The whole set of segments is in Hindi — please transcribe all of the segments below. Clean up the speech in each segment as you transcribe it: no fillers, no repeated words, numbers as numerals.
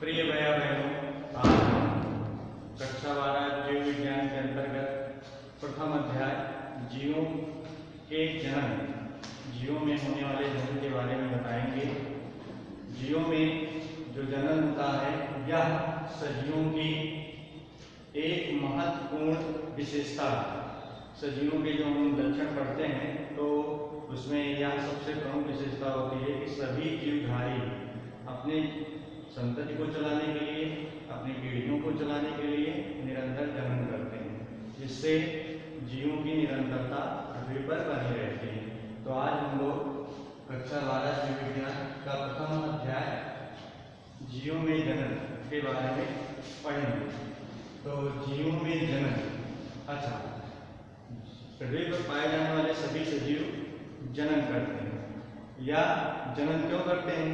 प्रिय भैया बहनों, आज हम कक्षा 12 जीव विज्ञान के अंतर्गत प्रथम अध्याय जीवों के जन्म, जीवों में होने वाले जन्म के बारे में बताएंगे। जीवों में जो जन्म होता है यह सजीवों की एक महत्वपूर्ण विशेषता है। सजीवों के जो हम लक्षण पढ़ते हैं तो उसमें यह सबसे प्रमुख विशेषता होती है कि सभी जीवधारी अपने संतति को चलाने के लिए, अपनी पीढ़ियों को चलाने के लिए निरंतर जन्म करते हैं, जिससे जीवों की निरंतरता पृथ्वी पर बनी रहती है। तो आज हम लोग कक्षा 12 जीव विज्ञान का प्रथम अध्याय जीवों में जन्म के बारे में पढ़ेंगे। तो जीवों में जन्म, अच्छा, पृथ्वी पर पाए जाने वाले सभी सजीव जन्म करते हैं। या जन्म क्यों करते हैं?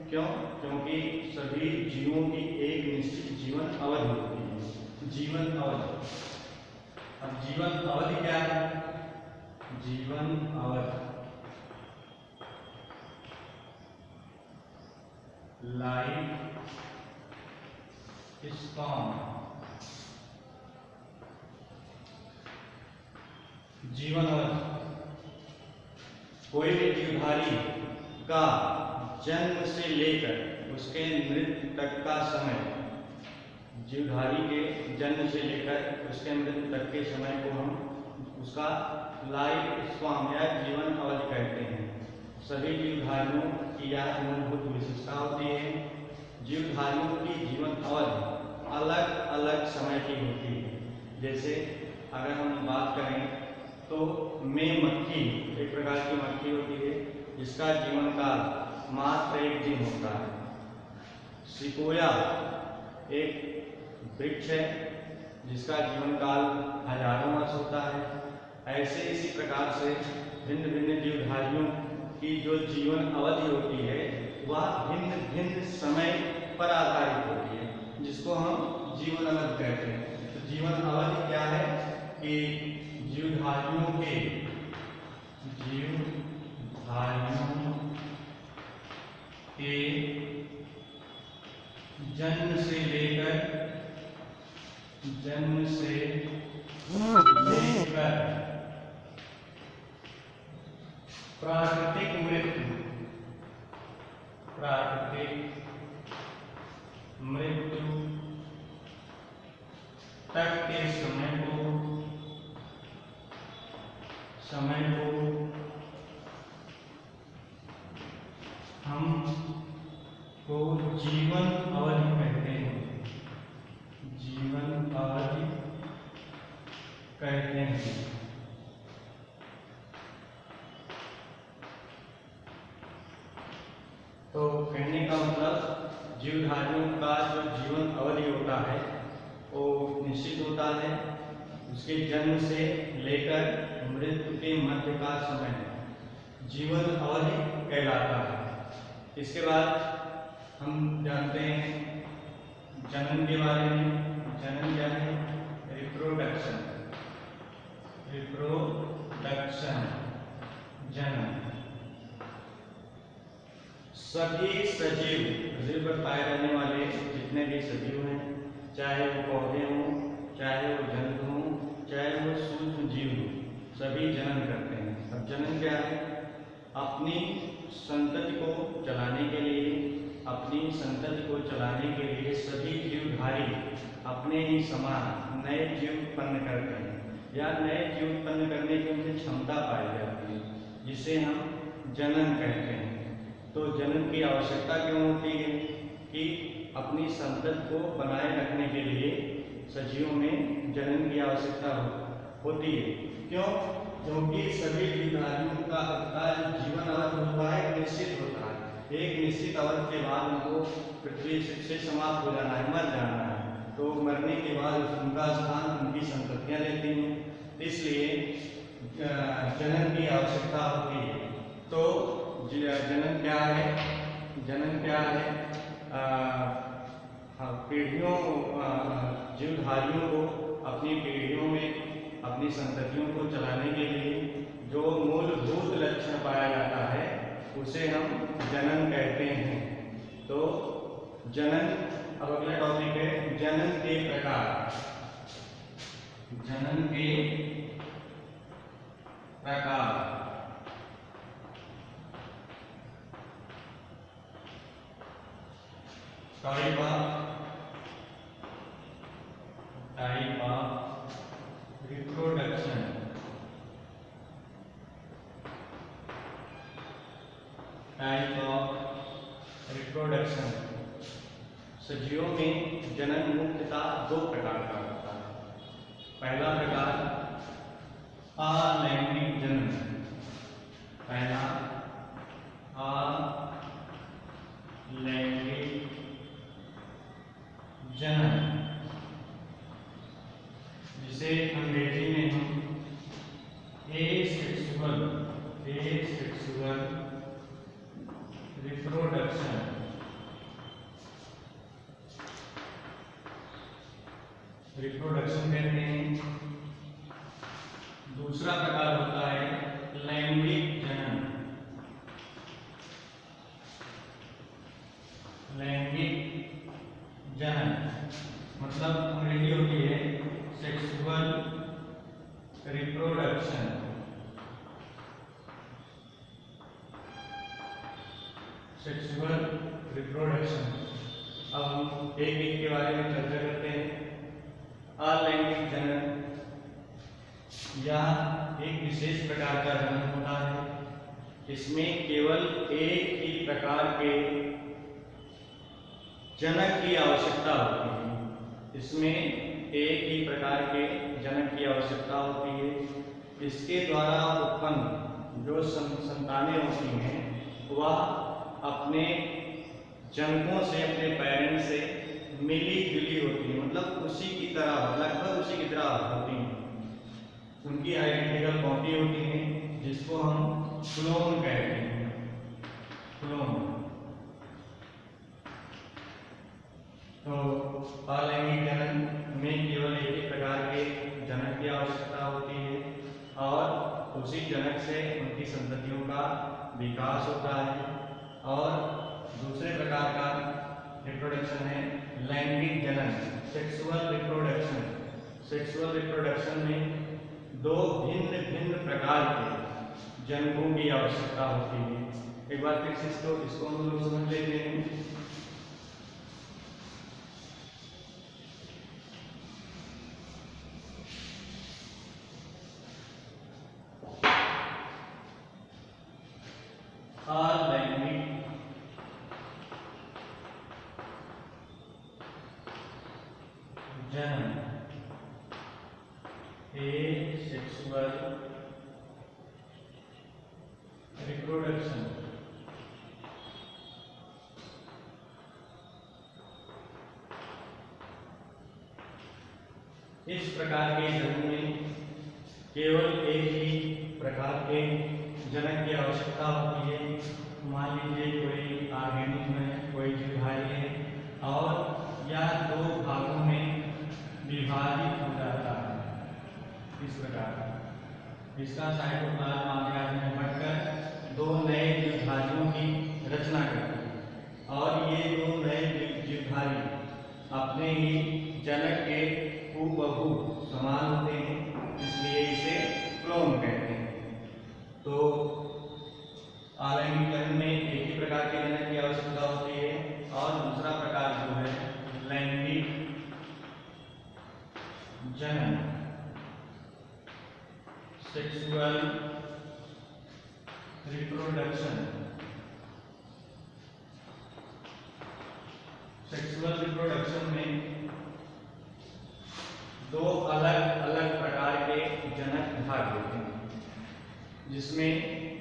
क्योंकि सभी जीवों की एक निश्चित जीवन अवधि होती है। जीवन अवधि, अब जीवन अवधि क्या है? जीवन अवधि लाइफ स्पैन, जीवन अवधि कोई भी जीवधारी का जन्म से लेकर उसके मृत्यु तक का समय, जीवधारी के जन्म से लेकर उसके मृत्यु तक के समय को हम उसका लाइफ स्पैन या जीवन अवधि कहते हैं। सभी जीवधारियों की यह मूलभूत विशेषता होती है। जीवधारियों की जीवन अवधि अलग अलग समय की होती है। जैसे अगर हम बात करें तो मक्खी एक प्रकार की मक्खी होती है जिसका जीवन काल मात्र 1 दिन होता है। सिकोया एक वृक्ष है जिसका जीवन काल हजारों वर्ष होता है। ऐसे इसी प्रकार से भिन्न भिन्न जीवधारियों की जो जीवन अवधि होती है वह भिन्न भिन्न समय पर आधारित होती है, जिसको हम जीवन अवधि कहते हैं। तो जीवन अवधि क्या है कि जीवधारियों के जन्म से लेकर प्राकृतिक मृत्यु तक के समय को हमको जीवन अवधि कहते हैं। जीवन अवधि कहते हैं। तो कहने का मतलब जीवधारियों का जो जीवन अवधि होता है वो निश्चित होता है। उसके जन्म से लेकर मृत्यु के मध्य का समय जीवन अवधि कहलाता है। इसके बाद हम जानते हैं जन्म के बारे में। जन्म क्या है? रिप्रोडक्शन, जन्म। सभी सजीव, पृथ्वी पर पाए जाने वाले जितने भी सजीव हैं, चाहे वो पौधे हों, चाहे वो जंतु हों, चाहे वो सूक्ष्म जीव हों, सभी जन्म करते हैं। अब जन्म क्या है? अपनी संतति को चलाने के लिए सभी जीवधारी अपने ही समान नए जीव उत्पन्न करते हैं या नए जीव उत्पन्न करने की उनसे क्षमता पाई जाती है, जिसे हम जन्म कहते हैं। तो जन्म की आवश्यकता क्यों होती है? कि अपनी संतति को बनाए रखने के लिए सजीवों में जन्म की आवश्यकता होती है। क्यों? क्योंकि सभी जीवधारियों का जीवन अवधि होता है निश्चित होता है। एक निश्चित अवधि के बाद उनको पृथ्वी से समाप्त हो जाना है, मर जाना है। तो मरने के बाद उनका स्थान उनकी संततियां लेती हैं, इसलिए जन्म की आवश्यकता होती है। तो जन्म क्या है? जन्म क्या है? पीढ़ियों, जीवधारियों को अपनी पीढ़ियों में अपनी संततियों को चलाने के लिए जो मूलभूत लक्षण पाया जाता है उसे हम जन्म कहते हैं। तो जनन। अब अगला टॉपिक है जनन के प्रकार। जनन के प्रकार। Type of reproduction. Type of reproduction. सजीवों में जनन मुख्यतः दो प्रकार का होता है। पहला प्रकार अलैंगिक जनन। पहला अलैंगिक जनन, जिसे अंग्रेजी में हम एसेक्सुअल रिप्रोडक्शन कहते हैं। दूसरा प्रकार होता है लैंगिक जनन। लैंगिक जनन मतलब अंग्रेजी होती है सेक्सुअल रिप्रोडक्शन। Sexual reproduction. अब हम एक एक के बारे में चर्चा करते हैं। अलैंगिक जनन यह एक विशेष प्रकार का जनन होता है। इसमें केवल एक ही प्रकार के जनक की आवश्यकता होती है। इसमें एक ही प्रकार के जनक की आवश्यकता होती है। इसके द्वारा उत्पन्न जो संतानें होती हैं वह अपने जनकों से, अपने पेरेंट्स से मिली जुली होती है, मतलब उसी की तरह, लगभग उसी की तरह होती हैं। उनकी आइडेंटिकल कॉपी होती है, जिसको हम क्लोन कहते हैं। क्लोन। तो अलैंगिक जनन में केवल एक ही प्रकार के जनक की आवश्यकता होती है और उसी जनक से उनकी संततियों का विकास होता है। और दूसरे प्रकार का रिप्रोडक्शन है लैंगिक जनन, सेक्सुअल रिप्रोडक्शन। सेक्सुअल रिप्रोडक्शन में दो भिन्न भिन्न प्रकार के जनकों की आवश्यकता होती है। एक बार फिर से इसको हम लोग समझ लेते हैं। अलैंगिक जनन, एसेक्सुअल रिप्रोडक्शन। इस प्रकार के जनन में केवल एक ही प्रकार के जनक की आवश्यकता होती है। मान लीजिए कोई ऑर्गेनिज्म है, कोई जीवधारी है और यह दो भागों में विभाजित हो जाता है। इस प्रकार इसका साइटोप्लाज्म आदि में बढ़कर दो नए जीवधारियों की रचना करती है और ये दो नए जीवधारी अपने ही जनक के हूबहू समान होते हैं, इसलिए इसे क्लोन कहते हैं। तो अलैंगिक जनन में एक ही प्रकार के जनक की आवश्यकता होती है और दूसरा प्रकार जो है लैंगिक जनन, सेक्सुअल रिप्रोडक्शन। सेक्सुअल रिप्रोडक्शन में दो अलग अलग प्रकार के जनक भाग होते हैं, जिसमें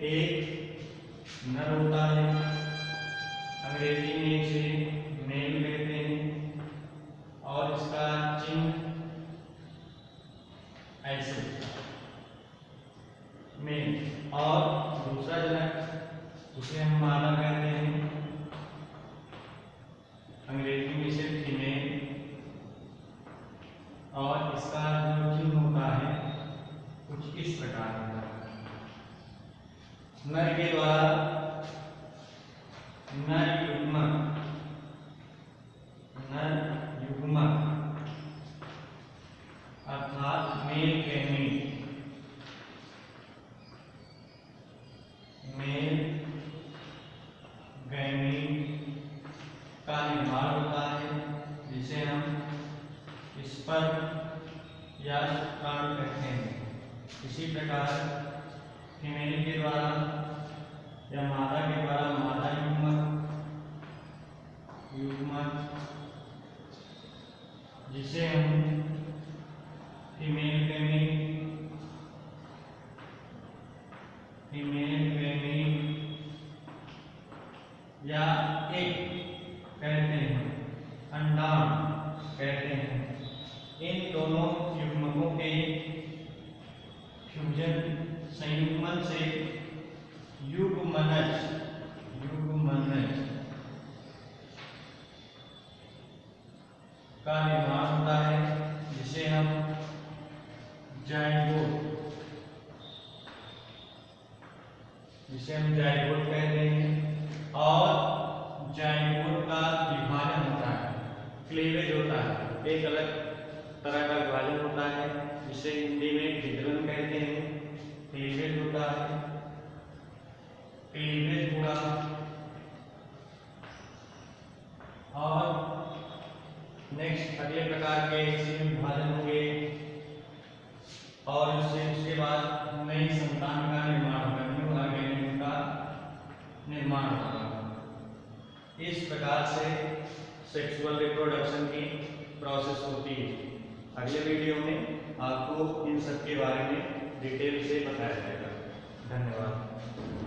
एक नर होता है, अंग्रेजी में इसे मेल कहते हैं और इसका चिन्ह ऐसे मेल। और दूसरा जनक उसे हम मादा कहते हैं, अंग्रेजी में इसे फीमेल और इसका जो चिन्ह होता है कुछ इस प्रकार होता है। नर के द्वारा नर युग्मक का निर्माण होता है, जिसे हम स्पर्म या शुक्राणु कहते हैं। इसी प्रकार फीमेल के द्वारा या मादा के द्वारा मादा युग्मक जिसे हम फीमेल फेमिन या एक कहते हैं, अंडाणु कहते हैं। इन दोनों युग्मकों के फ्यूजन संयुग्मन से युग्मनज का निर्माण होता है, जिसे हम जाइगोट कहते हैं। और जाइगोट का विभाजन होता है, क्लीवेज होता है, एक अलग तरह का विभाजन होता है, जिसे हिंदी में विघटन कहते हैं। क्लीवेज होता है, क्लीवेज हुआ। और नेक्स्ट अगले प्रकार के विभाजन होंगे और उसके बाद नई संतान का निर्माण होगा, न्यू ऑर्गेनिज्म का निर्माण होगा। इस प्रकार से सेक्सुअल रिप्रोडक्शन की प्रोसेस होती है। अगले वीडियो में आपको इन सब के बारे में डिटेल से बताया जाएगा। धन्यवाद।